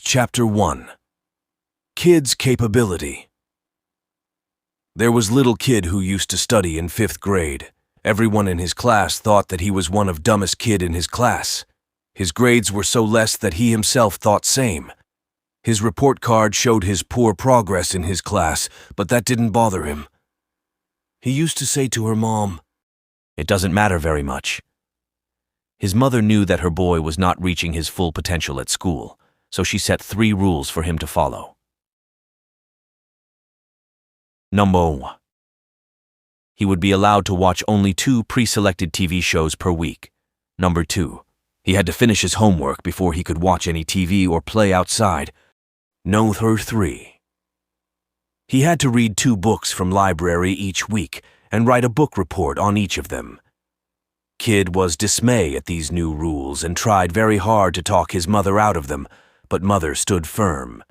Chapter 1. Kid's Capability. There was little kid who used to study in 5th grade. Everyone in his class thought that he was one of dumbest kid in his class. His grades were so less that he himself thought same. His report card showed his poor progress in his class, but that didn't bother him. He used to say to her mom, "It doesn't matter very much." His mother knew that her boy was not reaching his full potential at school, so she set 3 rules for him to follow. Number 1. He would be allowed to watch only 2 pre-selected TV shows per week. Number 2. He had to finish his homework before he could watch any TV or play outside. Number 3. He had to read 2 books from library each week and write a book report on each of them. Kid was dismayed at these new rules and tried very hard to talk his mother out of them, but mother stood firm.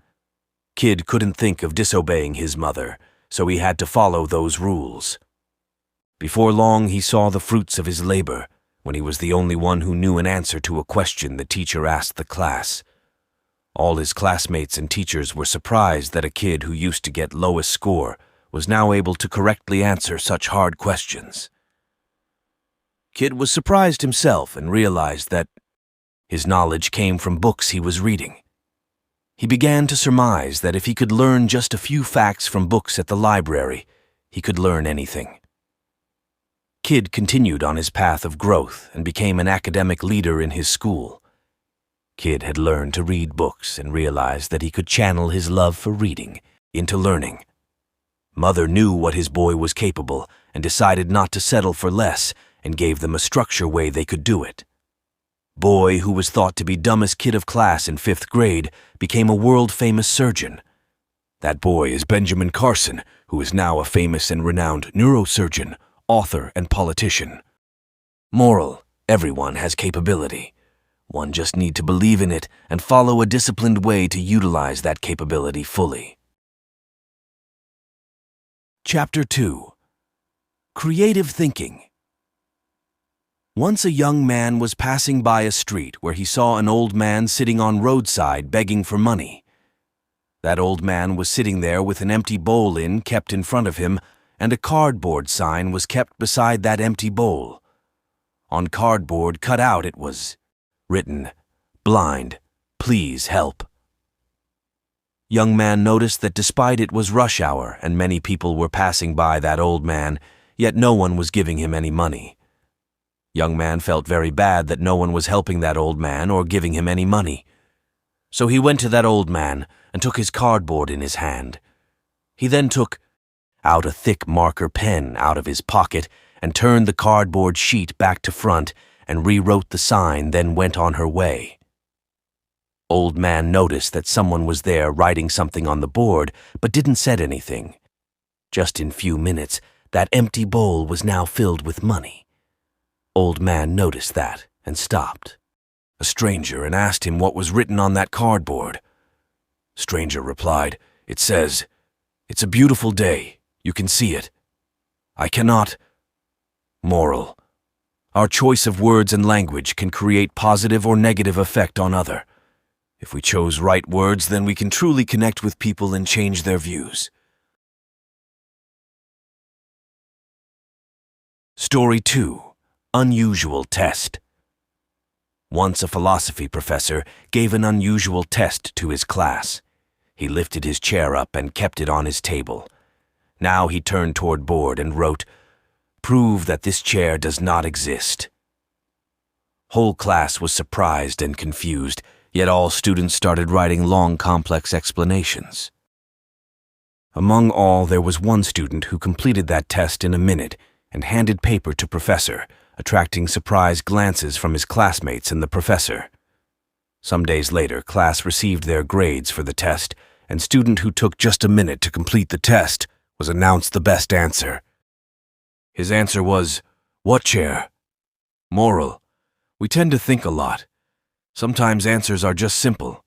Kid couldn't think of disobeying his mother, so he had to follow those rules. Before long, he saw the fruits of his labor when he was the only one who knew an answer to a question the teacher asked the class. All his classmates and teachers were surprised that a kid who used to get lowest score was now able to correctly answer such hard questions. Kid was surprised himself and realized that his knowledge came from books he was reading. He began to surmise that if he could learn just a few facts from books at the library, he could learn anything. Kid continued on his path of growth and became an academic leader in his school. Kid had learned to read books and realized that he could channel his love for reading into learning. Mother knew what his boy was capable and decided not to settle for less and gave them a structure way they could do it. Boy, who was thought to be dumbest kid of class in 5th grade, became a world-famous surgeon. That boy is Benjamin Carson, who is now a famous and renowned neurosurgeon, author, and politician. Moral: everyone has capability. One just need to believe in it and follow a disciplined way to utilize that capability fully. Chapter 2. Creative Thinking. Once a young man was passing by a street where he saw an old man sitting on roadside begging for money. That old man was sitting there with an empty bowl kept in front of him, and a cardboard sign was kept beside that empty bowl. On cardboard cut out it was written, "Blind, please help." Young man noticed that despite it was rush hour and many people were passing by that old man, yet no one was giving him any money. Young man felt very bad that no one was helping that old man or giving him any money. So he went to that old man and took his cardboard in his hand. He then took out a thick marker pen out of his pocket and turned the cardboard sheet back to front and rewrote the sign, then went on her way. Old man noticed that someone was there writing something on the board but didn't said anything. Just in few minutes, that empty bowl was now filled with money. Old man noticed that and stopped a stranger and asked him what was written on that cardboard. Stranger replied, "It says, 'It's a beautiful day. You can see it.' I cannot." Moral: our choice of words and language can create positive or negative effect on other. If we chose right words, then we can truly connect with people and change their views. Story 2. Unusual Test. Once a philosophy professor gave an unusual test to his class. He lifted his chair up and kept it on his table. Now he turned toward board and wrote, "Prove that this chair does not exist." Whole class was surprised and confused, yet all students started writing long, complex explanations. Among all, there was one student who completed that test in a minute and handed paper to professor, attracting surprised glances from his classmates and the professor. Some days later, class received their grades for the test, and student who took just a minute to complete the test was announced the best answer. His answer was, "What chair?" Moral: we tend to think a lot. Sometimes answers are just simple.